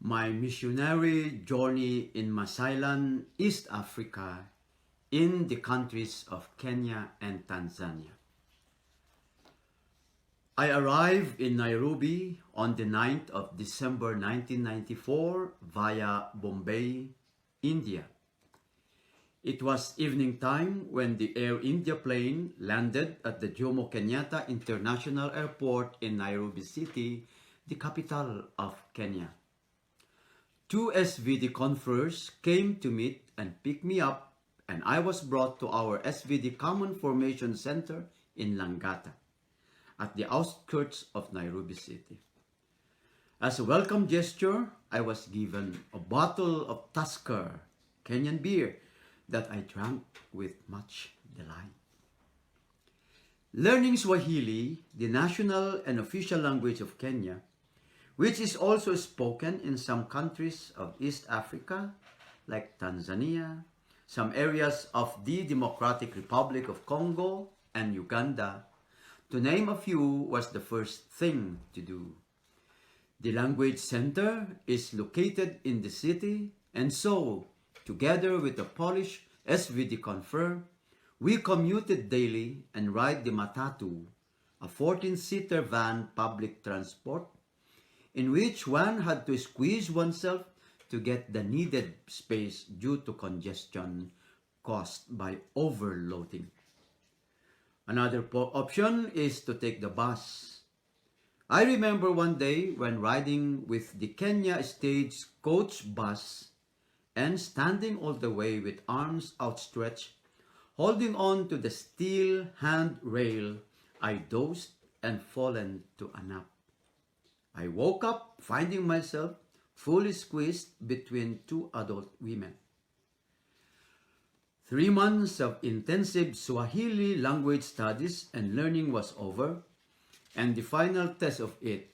My missionary journey in Masailan, East Africa, in the countries of Kenya and Tanzania. I arrived in Nairobi on the 9th of December 1994 via Bombay, India. It was evening time when the Air India plane landed at the Jomo Kenyatta International Airport in Nairobi City, the capital of Kenya. Two SVD conferers came to meet and pick me up, and I was brought to our SVD Common Formation Center in Langata, at the outskirts of Nairobi City. As a welcome gesture, I was given a bottle of Tusker Kenyan beer that I drank with much delight. Learning Swahili, the national and official language of Kenya, which is also spoken in some countries of East Africa, like Tanzania, some areas of the Democratic Republic of Congo and Uganda, to name a few, was the first thing to do. The language center is located in the city, and so, together with the Polish SVD confer, we commuted daily and ride the matatu, a 14-seater van public transport, in which one had to squeeze oneself to get the needed space due to congestion caused by overloading. Another option is to take the bus. I remember one day when riding with the Kenya Stagecoach bus and standing all the way with arms outstretched, holding on to the steel handrail, I dozed and fallen to a nap. I woke up finding myself fully squeezed between two adult women. 3 months of intensive Swahili language studies and learning was over, and the final test of it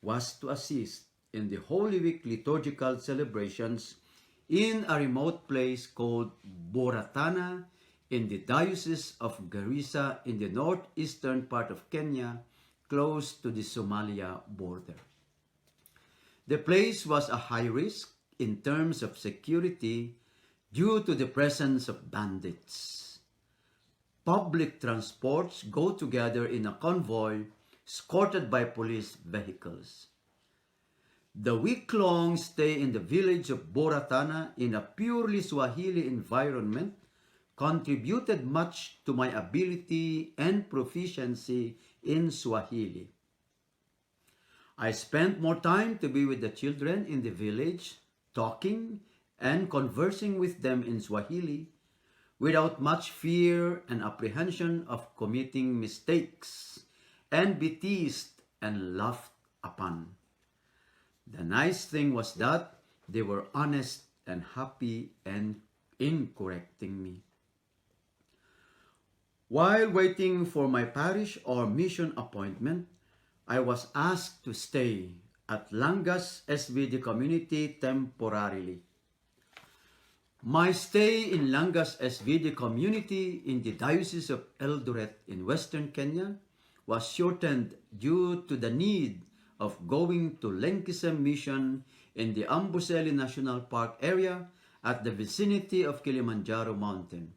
was to assist in the Holy Week liturgical celebrations in a remote place called Boratana in the Diocese of Garissa in the northeastern part of Kenya, close to the Somalia border. The place was a high risk in terms of security due to the presence of bandits. Public transports go together in a convoy escorted by police vehicles. The week-long stay in the village of Boratana in a purely Swahili environment contributed much to my ability and proficiency in Swahili. I spent more time to be with the children in the village, talking and conversing with them in Swahili, without much fear and apprehension of committing mistakes and be teased and laughed upon. The nice thing was that they were honest and happy and in correcting me. While waiting for my parish or mission appointment, I was asked to stay at Langas SVD community temporarily. My stay in Langas SVD community in the Diocese of Eldoret in Western Kenya was shortened due to the need of going to Lenkisem Mission in the Amboseli National Park area at the vicinity of Kilimanjaro Mountain.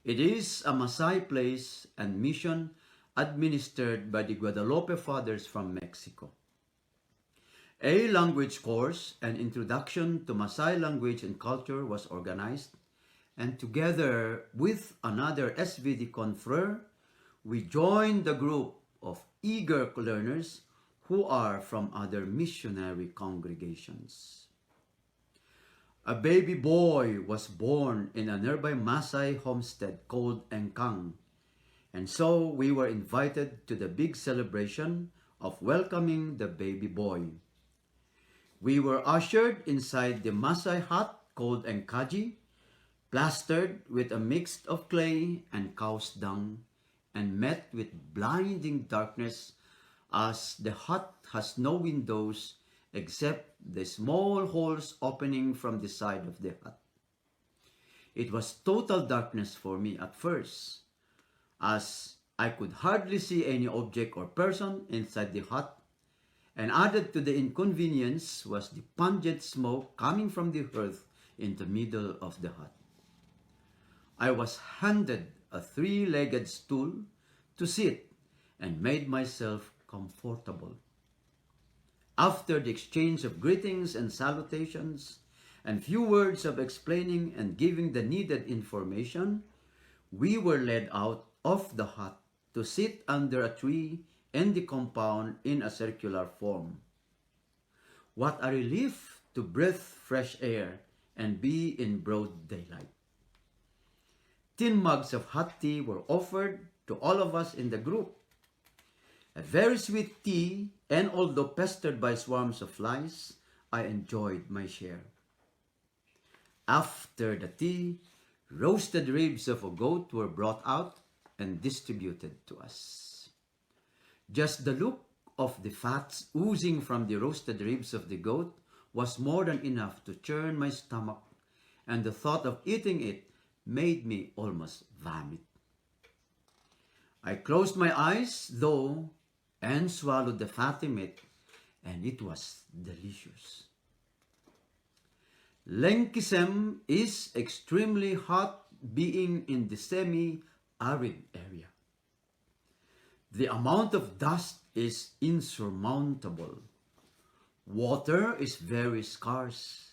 It is a Maasai place and mission administered by the Guadalupe Fathers from Mexico. A language course and introduction to Maasai language and culture was organized, and together with another SVD confrere, we joined the group of eager learners who are from other missionary congregations. A baby boy was born in a nearby Maasai homestead called Engkang, and so we were invited to the big celebration of welcoming the baby boy. We were ushered inside the Maasai hut called Enkaji, plastered with a mix of clay and cow's dung, and met with blinding darkness as the hut has no windows except the small holes opening from the side of the hut. It was total darkness for me at first, as I could hardly see any object or person inside the hut, and added to the inconvenience was the pungent smoke coming from the hearth in the middle of the hut. I was handed a three-legged stool to sit and made myself comfortable. After the exchange of greetings and salutations, and few words of explaining and giving the needed information, we were led out of the hut to sit under a tree in the compound in a circular form. What a relief to breathe fresh air and be in broad daylight. Tin mugs of hot tea were offered to all of us in the group. A very sweet tea, and although pestered by swarms of flies, I enjoyed my share. After the tea, roasted ribs of a goat were brought out and distributed to us. Just the look of the fats oozing from the roasted ribs of the goat was more than enough to churn my stomach, and the thought of eating it made me almost vomit. I closed my eyes, though, and swallowed the fatty meat, and it was delicious. Lengkisem is extremely hot, being in the semi-arid area. The amount of dust is insurmountable. Water is very scarce.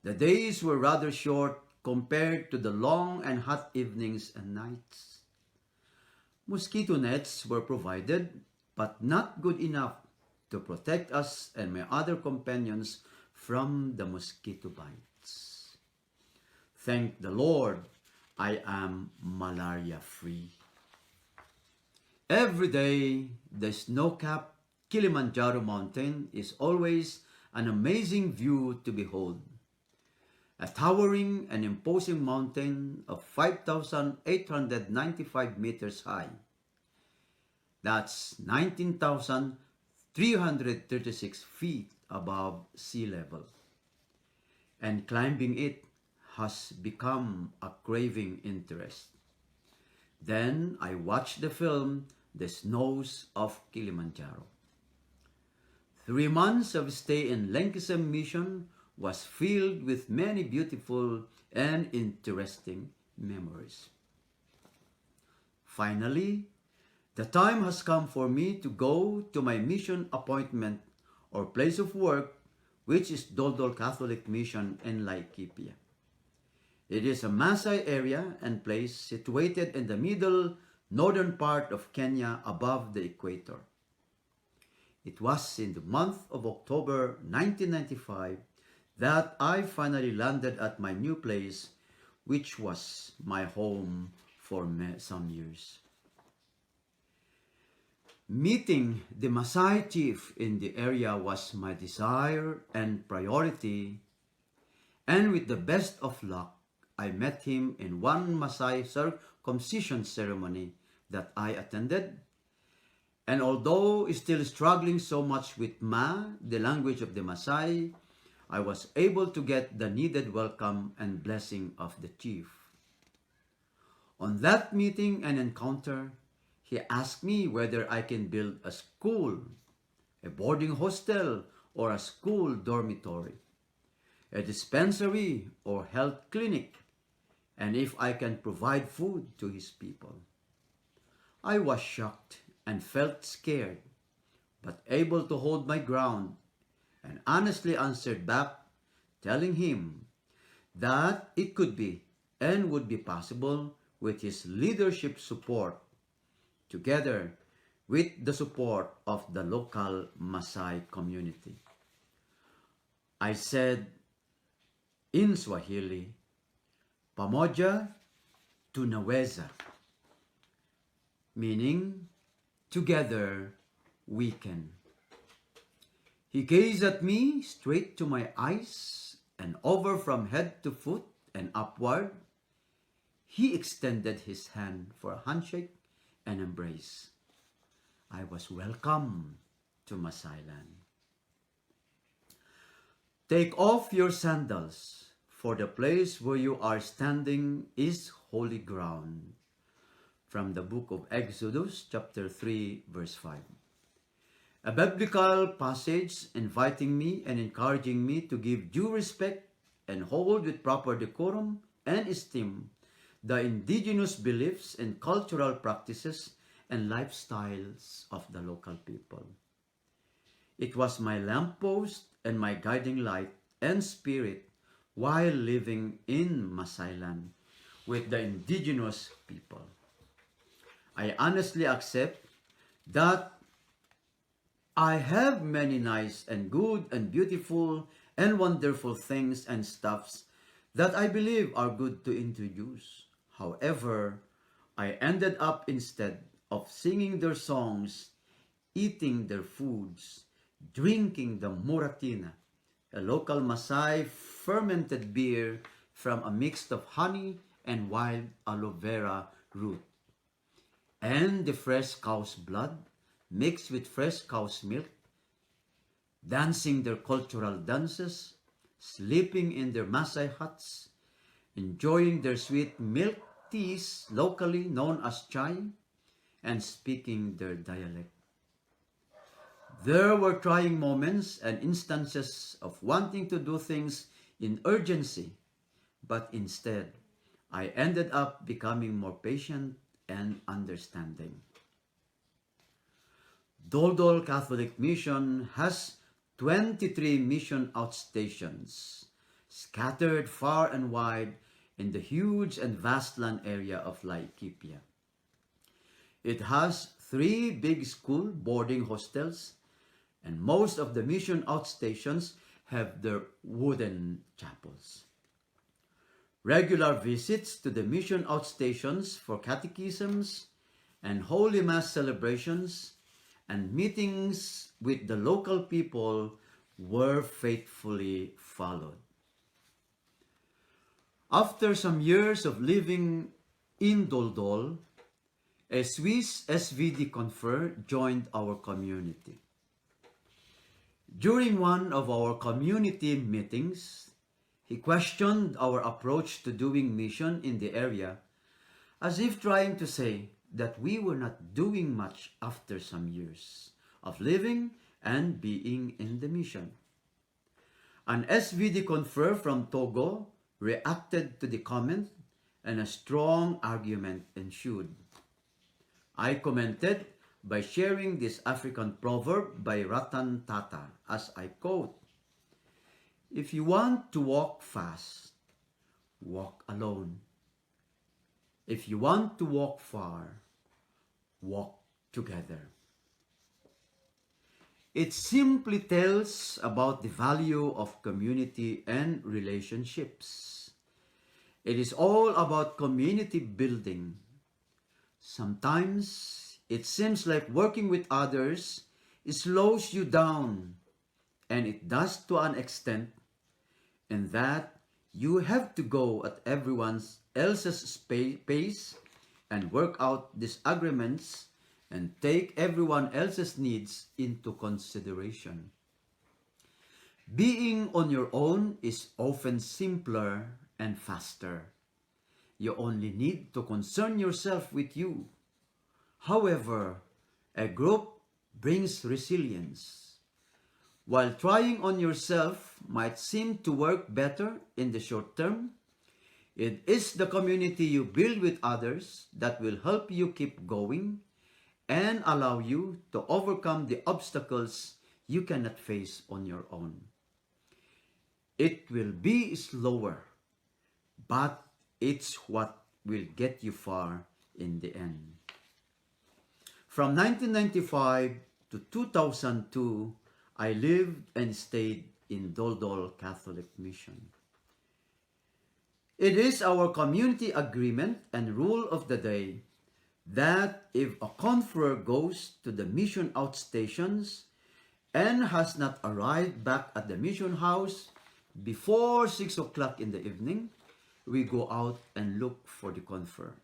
The days were rather short compared to the long and hot evenings and nights. Mosquito nets were provided, but not good enough to protect us and my other companions from the mosquito bites. Thank the Lord, I am malaria-free. Every day, the snow-capped Kilimanjaro mountain is always an amazing view to behold. A towering and imposing mountain of 5,895 meters high. That's 19,336 feet above sea level. And climbing it has become a craving interest. Then I watched the film The Snows of Kilimanjaro. 3 months of stay in Lengkisem Mission was filled with many beautiful and interesting memories. Finally, the time has come for me to go to my mission appointment or place of work, which is Doldol Catholic Mission in Laikipia. It is a Maasai area and place situated in the middle northern part of Kenya above the equator. It was in the month of October 1995 that I finally landed at my new place, which was my home for some years. Meeting the Maasai chief in the area was my desire and priority, and with the best of luck, I met him in one Maasai circumcision ceremony that I attended, and although still struggling so much with Ma, the language of the Maasai, I was able to get the needed welcome and blessing of the chief. On that meeting and encounter, he asked me whether I can build a school, a boarding hostel, or a school dormitory, a dispensary or health clinic, and if I can provide food to his people. I was shocked and felt scared, but able to hold my ground, and honestly answered back, telling him that it could be and would be possible with his leadership support, together with the support of the local Maasai community. I said in Swahili, "Pamoja tunaweza," meaning, together we can. He gazed at me straight to my eyes and over from head to foot and upward. He extended his hand for a handshake and embrace. I was welcome to Maasai land. Take off your sandals, for the place where you are standing is holy ground. From the book of Exodus, chapter 3, verse 5. A biblical passage inviting me and encouraging me to give due respect and hold with proper decorum and esteem the indigenous beliefs and cultural practices and lifestyles of the local people. It was my lamppost and my guiding light and spirit while living in Masailan with the indigenous people. I honestly accept that I have many nice and good and beautiful and wonderful things and stuffs that I believe are good to introduce. However, I ended up instead of singing their songs, eating their foods, drinking the muratina, a local Maasai fermented beer from a mix of honey and wild aloe vera root, and the fresh cow's blood mixed with fresh cow's milk, dancing their cultural dances, sleeping in their Maasai huts, enjoying their sweet milk teas locally known as chai, and speaking their dialect. There were trying moments and instances of wanting to do things in urgency, but instead, I ended up becoming more patient and understanding. Doldol Catholic Mission has 23 mission outstations, scattered far and wide in the huge and vast land area of Laikipia. It has 3 big school boarding hostels, and most of the mission outstations have their wooden chapels. Regular visits to the mission outstations for catechisms and Holy Mass celebrations and meetings with the local people were faithfully followed. After some years of living in Doldol, a Swiss SVD confer joined our community. During one of our community meetings, he questioned our approach to doing mission in the area, as if trying to say that we were not doing much after some years of living and being in the mission. An SVD confer from Togo reacted to the comment, and a strong argument ensued. I commented by sharing this African proverb by Ratan Tata, as I quote, "If you want to walk fast, walk alone. If you want to walk far, walk together." It simply tells about the value of community and relationships. It is all about community building. Sometimes it seems like working with others slows you down, and it does to an extent, in that you have to go at everyone else's pace and work out disagreements and take everyone else's needs into consideration. Being on your own is often simpler and faster. You only need to concern yourself with you. However, a group brings resilience. While trying on yourself might seem to work better in the short term, it is the community you build with others that will help you keep going and allow you to overcome the obstacles you cannot face on your own. It will be slower, but it's what will get you far in the end. From 1995 to 2002, I lived and stayed in Doldol Catholic Mission. It is our community agreement and rule of the day that if a conferor goes to the mission outstations and has not arrived back at the mission house before 6 o'clock in the evening, we go out and look for the conferor.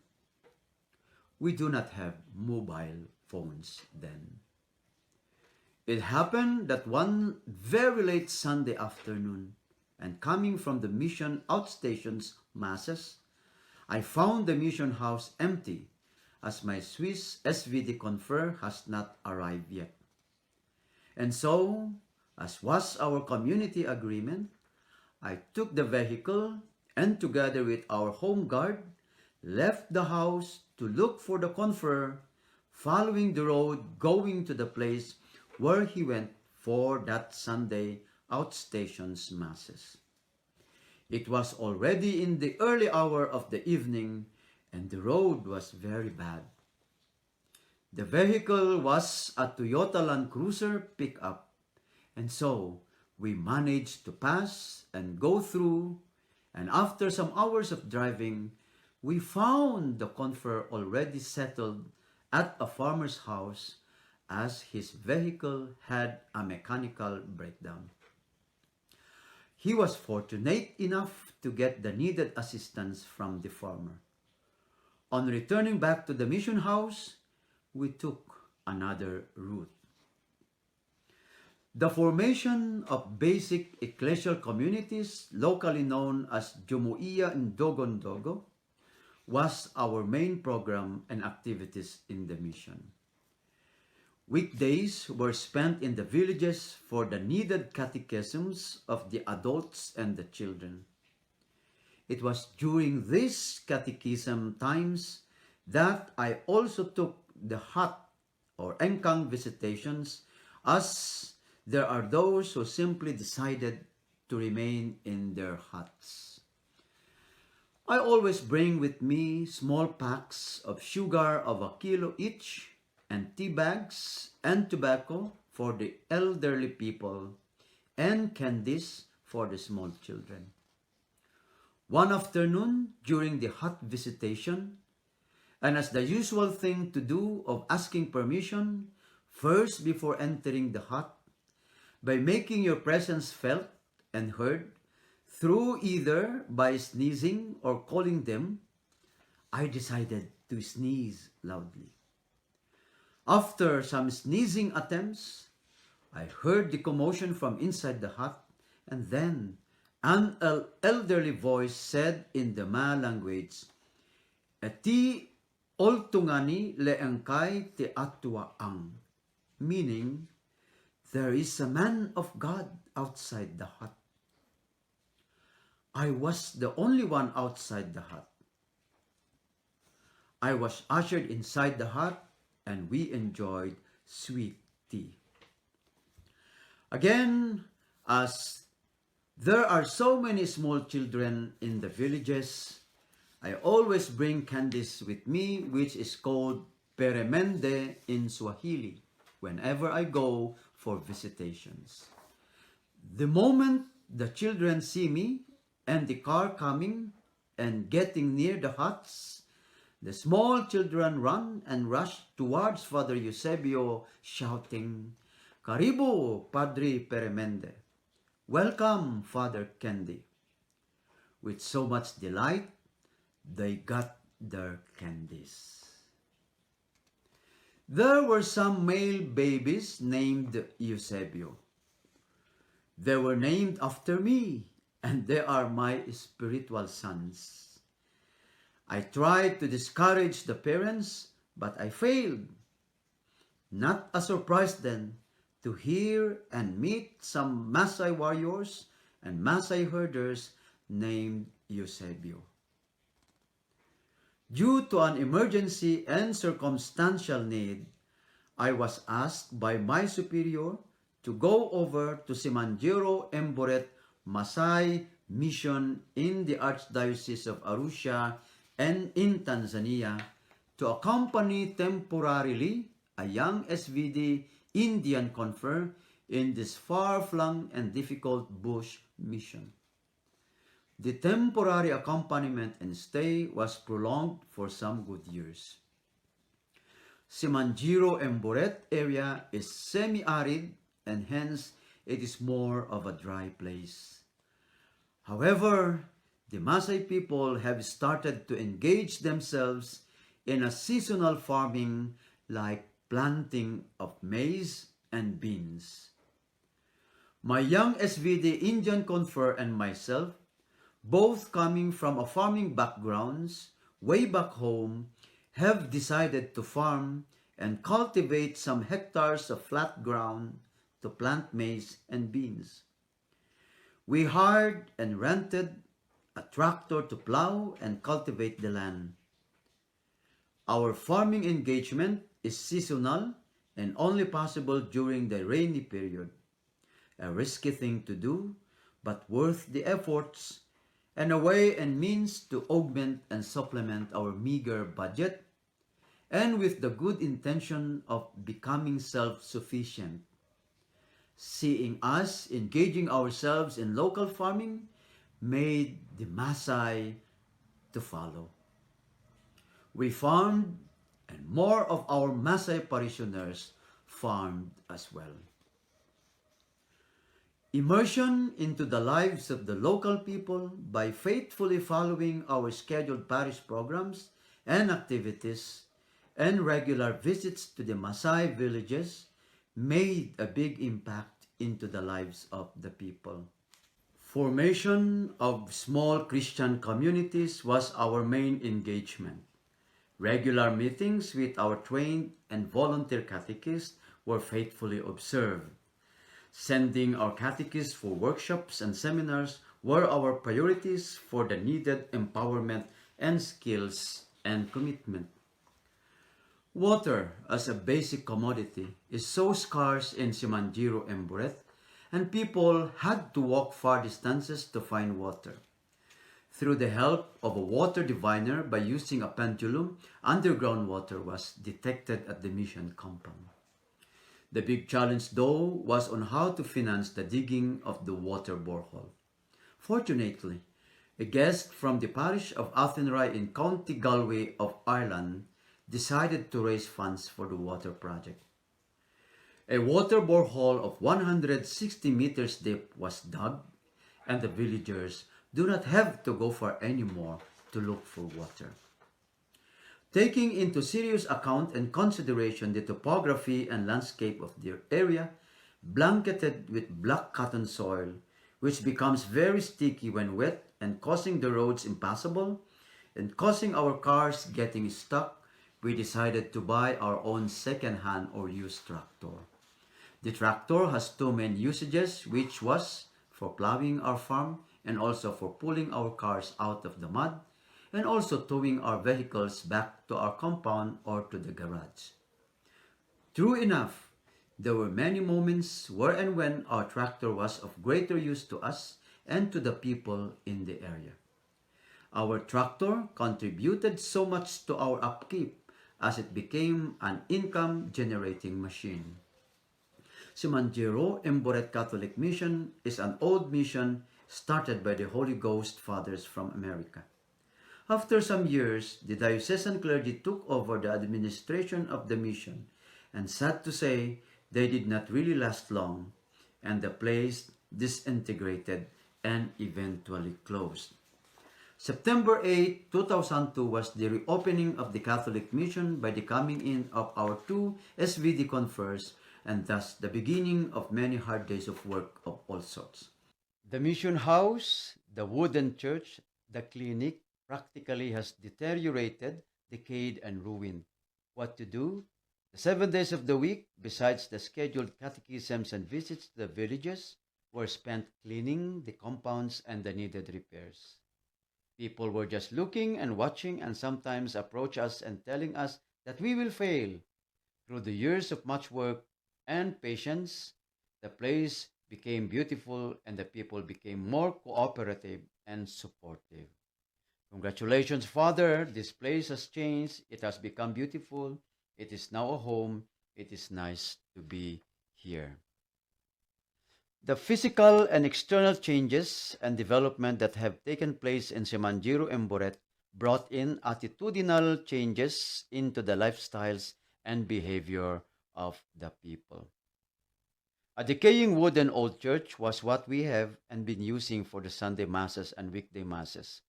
We do not have mobile phones then. It happened that one very late Sunday afternoon, and coming from the mission outstations masses, I found the mission house empty, as my Swiss SVD confer has not arrived yet. And so, as was our community agreement, I took the vehicle and together with our home guard, left the house to look for the confer, following the road going to the place where he went for that Sunday outstations masses. It was already in the early hour of the evening and the road was very bad. The vehicle was a Toyota Land Cruiser pickup, and so we managed to pass and go through, and after some hours of driving, we found the confer already settled at a farmer's house as his vehicle had a mechanical breakdown. He was fortunate enough to get the needed assistance from the farmer. On returning back to the mission house, we took another route. The formation of basic ecclesial communities, locally known as Jumuiya in Dogondogo, was our main program and activities in the mission. Weekdays were spent in the villages for the needed catechisms of the adults and the children. It was during these catechism times that I also took the hut or engkang visitations, as there are those who simply decided to remain in their huts. I always bring with me small packs of sugar of 1 kilo each, and tea bags and tobacco for the elderly people, and candies for the small children. One afternoon during the hut visitation, and as the usual thing to do of asking permission first before entering the hut, by making your presence felt and heard through either by sneezing or calling them, I decided to sneeze loudly. After some sneezing attempts, I heard the commotion from inside the hut, and then an elderly voice said in the Ma language, "Eti oltungani leengkai te atua ang," meaning, there is a man of God outside the hut. I was the only one outside the hut. I was ushered inside the hut and we enjoyed sweet tea. Again, as there are so many small children in the villages, I always bring candies with me, which is called peremende in Swahili, whenever I go for visitations. The moment the children see me and the car coming and getting near the huts, the small children run and rush towards Father Eusebio, shouting, "Karibu, Padre Peremende! Welcome, Father Candy!" With so much delight, they got their candies. There were some male babies named Eusebio. They were named after me, and they are my spiritual sons. I tried to discourage the parents, but I failed. Not a surprise then to hear and meet some Maasai warriors and Maasai herders named Eusebio. Due to an emergency and circumstantial need, I was asked by my superior to go over to Simanjiro Emboret Maasai Mission in the Archdiocese of Arusha and in Tanzania to accompany temporarily a young SVD Indian confer in this far-flung and difficult bush mission. The temporary accompaniment and stay was prolonged for some good years. Simanjiro Emboret area is semi-arid and hence it is more of a dry place. However, the Maasai people have started to engage themselves in a seasonal farming like planting of maize and beans. My young SVD Indian confer and myself, both coming from a farming backgrounds way back home, have decided to farm and cultivate some hectares of flat ground to plant maize and beans. We hired and rented a tractor to plow and cultivate the land. Our farming engagement is seasonal and only possible during the rainy period. A risky thing to do, but worth the efforts, and a way and means to augment and supplement our meager budget, and with the good intention of becoming self-sufficient. Seeing us engaging ourselves in local farming made the Maasai to follow. We farmed, and more of our Maasai parishioners farmed as well. Immersion into the lives of the local people by faithfully following our scheduled parish programs and activities and regular visits to the Maasai villages made a big impact into the lives of the people. Formation of small Christian communities was our main engagement. Regular meetings with our trained and volunteer catechists were faithfully observed. Sending our catechists for workshops and seminars were our priorities for the needed empowerment and skills and commitment. Water as a basic commodity is so scarce in Simanjiro and Buret, and people had to walk far distances to find water. Through the help of a water diviner by using a pendulum, underground water was detected at the mission compound. The big challenge, though, was on how to finance the digging of the water borehole. Fortunately, a guest from the parish of Athenry in County Galway of Ireland decided to raise funds for the water project. A water borehole of 160 meters deep was dug, and the villagers do not have to go far anymore to look for water. Taking into serious account and consideration the topography and landscape of their area, blanketed with black cotton soil, which becomes very sticky when wet and causing the roads impassable, and causing our cars getting stuck, we decided to buy our own second-hand or used tractor. The tractor has two main usages, which was for plowing our farm and also for pulling our cars out of the mud, and also towing our vehicles back to our compound or to the garage. True enough, there were many moments where and when our tractor was of greater use to us and to the people in the area. Our tractor contributed so much to our upkeep as it became an income-generating machine. Simanjiro Emboret Catholic Mission is an old mission started by the Holy Ghost Fathers from America. After some years, the diocesan clergy took over the administration of the mission, and sad to say, they did not really last long, and the place disintegrated and eventually closed. September 8, 2002 was the reopening of the Catholic mission by the coming in of our two SVD confers, and thus the beginning of many hard days of work of all sorts. The mission house, the wooden church, the clinic, practically has deteriorated, decayed, and ruined. What to do? The 7 days of the week, besides the scheduled catechisms and visits to the villages, were spent cleaning the compounds and the needed repairs. People were just looking and watching and sometimes approach us and telling us that we will fail. Through the years of much work and patience, the place became beautiful and the people became more cooperative and supportive. Congratulations, Father. This place has changed. It has become beautiful. It is now a home. It is nice to be here. The physical and external changes and development that have taken place in Simanjiro and Boret brought in attitudinal changes into the lifestyles and behavior of the people. A decaying wooden old church was what we have and been using for the Sunday masses and weekday masses.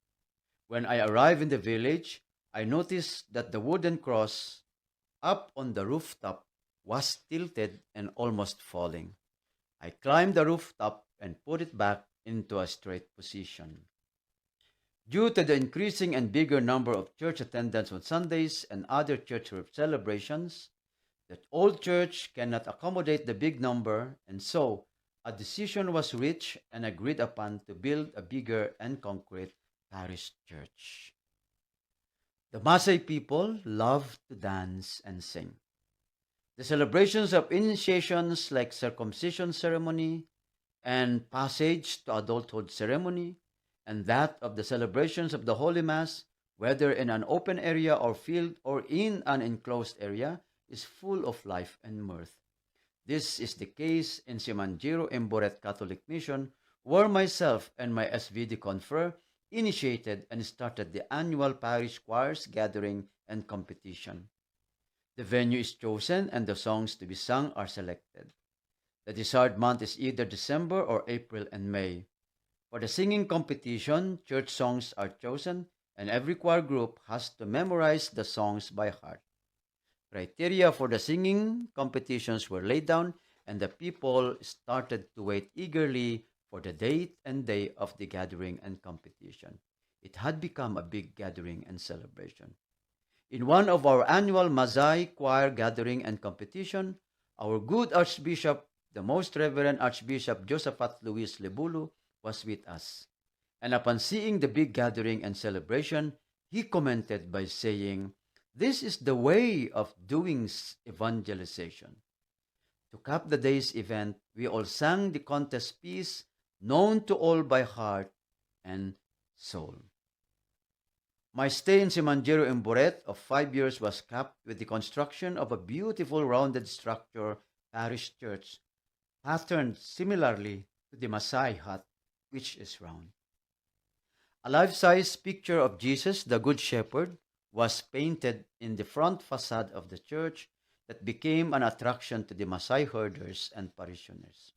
When I arrived in the village, I noticed that the wooden cross up on the rooftop was tilted and almost falling. I climbed the rooftop and put it back into a straight position. Due to the increasing and bigger number of church attendance on Sundays and other church celebrations, the old church cannot accommodate the big number, and so a decision was reached and agreed upon to build a bigger and concrete parish church. The Maasai people love to dance and sing. The celebrations of initiations like circumcision ceremony and passage to adulthood ceremony, and that of the celebrations of the Holy Mass, whether in an open area or field or in an enclosed area, is full of life and mirth. This is the case in Simanjiro Emboret Catholic Mission, where myself and my SVD confer initiated and started the annual parish choirs gathering and competition. The venue is chosen and the songs to be sung are selected. The desired month is either December or April and May. For the singing competition, church songs are chosen and every choir group has to memorize the songs by heart. Criteria for the singing competitions were laid down and the people started to wait eagerly for the date and day of the gathering and competition. It had become a big gathering and celebration. In one of our annual Maasai choir gathering and competition, our good Archbishop, the Most Reverend Archbishop Josephat Luis Lebulu, was with us. And upon seeing the big gathering and celebration, he commented by saying, "This is the way of doing evangelization." To cap the day's event, we all sang the contest piece, known to all by heart and soul. My stay in Simanjiro Emboret of 5 years was capped with the construction of a beautiful rounded structure parish church, patterned similarly to the Maasai hut, which is round. A life-size picture of Jesus, the Good Shepherd, was painted in the front facade of the church that became an attraction to the Maasai herders and parishioners.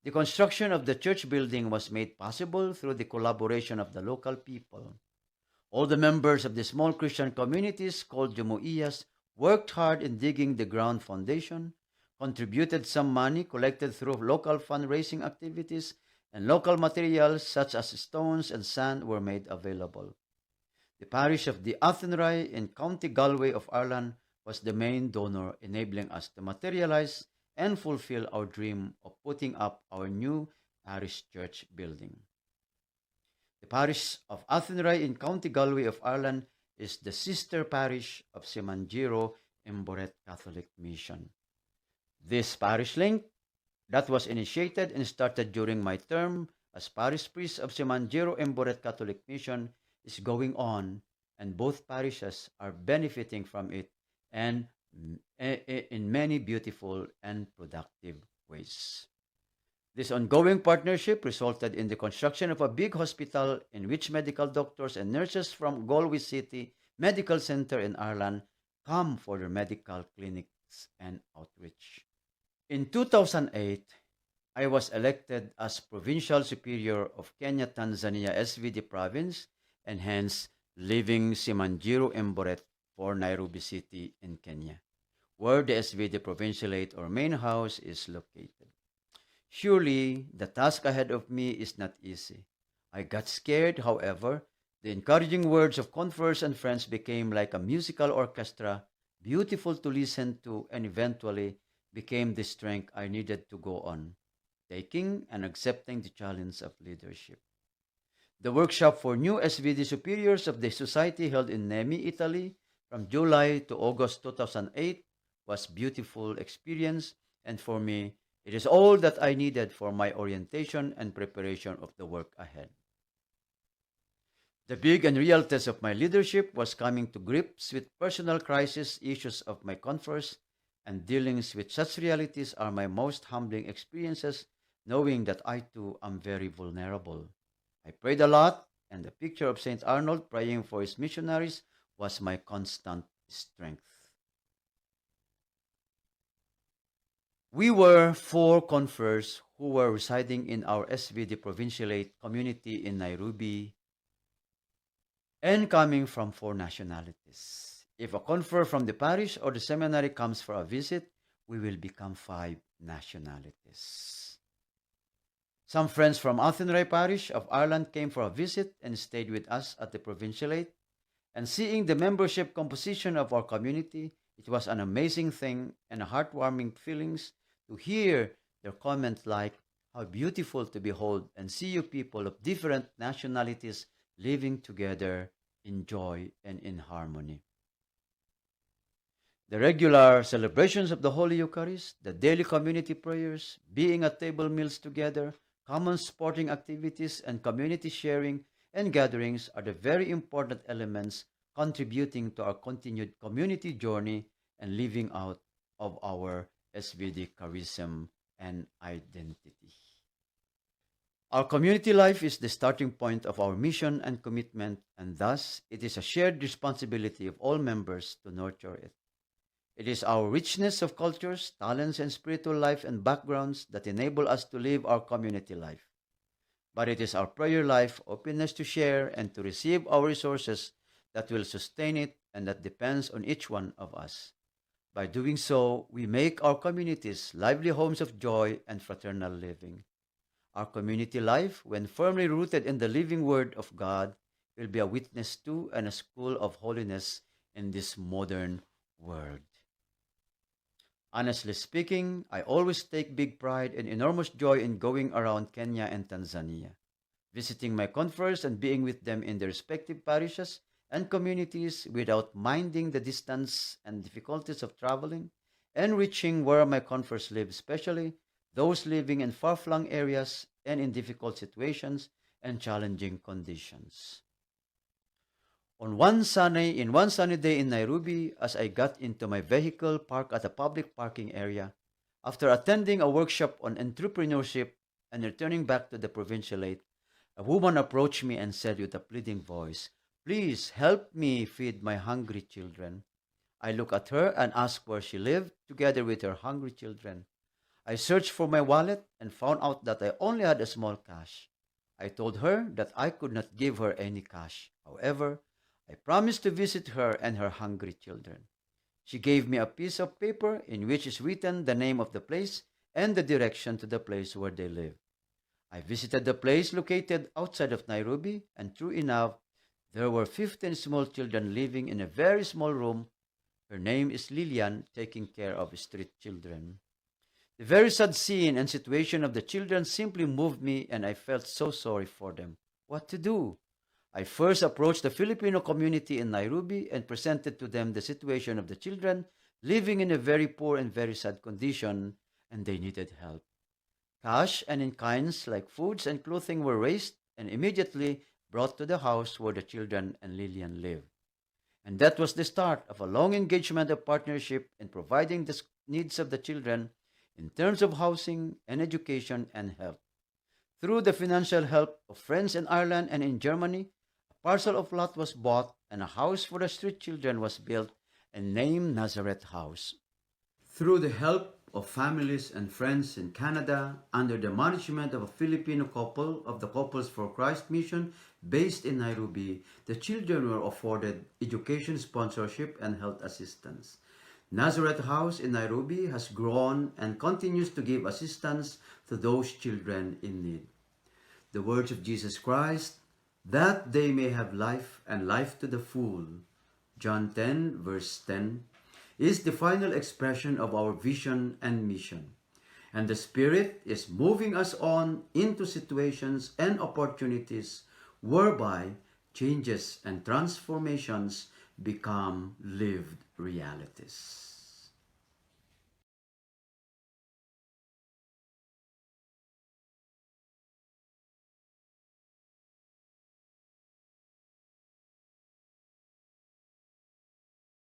The construction of the church building was made possible through the collaboration of the local people. All the members of the small Christian communities called Jumuiyas worked hard in digging the ground foundation, contributed some money collected through local fundraising activities, and local materials such as stones and sand were made available. The parish of the Athenry in County Galway of Ireland was the main donor, enabling us to materialize and fulfill our dream of putting up our new parish church building. The parish of Athenry in County Galway of Ireland is the sister parish of Simanjiro Emboret Catholic Mission. This parish link that was initiated and started during my term as parish priest of Simanjiro Emboret Catholic Mission is going on, and both parishes are benefiting from it and in many beautiful and productive ways. This ongoing partnership resulted in the construction of a big hospital in which medical doctors and nurses from Galway City Medical Center in Ireland come for their medical clinics and outreach. In 2008, I was elected as Provincial Superior of Kenya Tanzania SVD Province and hence leaving Simanjiro Emboret for Nairobi City in Kenya, where the SVD Provincialate or main house is located. Surely, the task ahead of me is not easy. I got scared, however. The encouraging words of converse and friends became like a musical orchestra, beautiful to listen to, and eventually became the strength I needed to go on, taking and accepting the challenge of leadership. The workshop for new SVD superiors of the society held in Nemi, Italy, from July to August 2008 was beautiful experience, and for me, it is all that I needed for my orientation and preparation of the work ahead. The big and real test of my leadership was coming to grips with personal crisis issues of my confers, and dealings with such realities are my most humbling experiences, knowing that I too am very vulnerable. I prayed a lot, and the picture of St. Arnold praying for his missionaries was my constant strength. We were 4 confers who were residing in our SVD Provincialate community in Nairobi and coming from 4 nationalities. If a confer from the parish or the seminary comes for a visit, we will become 5 nationalities. Some friends from Athenry Parish of Ireland came for a visit and stayed with us at the provincialate. And seeing the membership composition of our community, it was an amazing thing and a heartwarming feelings to hear their comments like, how beautiful to behold and see you people of different nationalities living together in joy and in harmony. The regular celebrations of the Holy Eucharist, the daily community prayers, being at table meals together, common sporting activities, and community sharing and gatherings are the very important elements contributing to our continued community journey and living out of our SVD charism and identity. Our community life is the starting point of our mission and commitment, and thus it is a shared responsibility of all members to nurture it. It is our richness of cultures, talents, and spiritual life and backgrounds that enable us to live our community life. But it is our prayer life, openness to share and to receive our resources that will sustain it and that depends on each one of us. By doing so, we make our communities lively homes of joy and fraternal living. Our community life, when firmly rooted in the living Word of God, will be a witness to and a school of holiness in this modern world. Honestly speaking, I always take big pride and enormous joy in going around Kenya and Tanzania, visiting my converts and being with them in their respective parishes and communities without minding the distance and difficulties of traveling and reaching where my converts live, especially those living in far-flung areas and in difficult situations and challenging conditions. In one sunny day in Nairobi, as I got into my vehicle parked at a public parking area, after attending a workshop on entrepreneurship and returning back to the provincialate, a woman approached me and said with a pleading voice, "Please help me feed my hungry children." I looked at her and asked where she lived, together with her hungry children. I searched for my wallet and found out that I only had a small cash. I told her that I could not give her any cash. However, I promised to visit her and her hungry children. She gave me a piece of paper in which is written the name of the place and the direction to the place where they live. I visited the place located outside of Nairobi, and true enough, there were 15 small children living in a very small room. Her name is Lillian, taking care of street children. The very sad scene and situation of the children simply moved me, and I felt so sorry for them. What to do? I first approached the Filipino community in Nairobi and presented to them the situation of the children living in a very poor and very sad condition, and they needed help. Cash and in kinds like foods and clothing were raised and immediately brought to the house where the children and Lillian lived. And that was the start of a long engagement of partnership in providing the needs of the children in terms of housing and education and health. Through the financial help of friends in Ireland and in Germany, a parcel of lot was bought and a house for the street children was built and named Nazareth House. Through the help of families and friends in Canada, under the management of a Filipino couple of the Couples for Christ mission based in Nairobi, the children were afforded education sponsorship and health assistance. Nazareth House in Nairobi has grown and continues to give assistance to those children in need. The words of Jesus Christ, that they may have life and life to the full, John 10 verse 10, is the final expression of our vision and mission. And the Spirit is moving us on into situations and opportunities whereby changes and transformations become lived realities.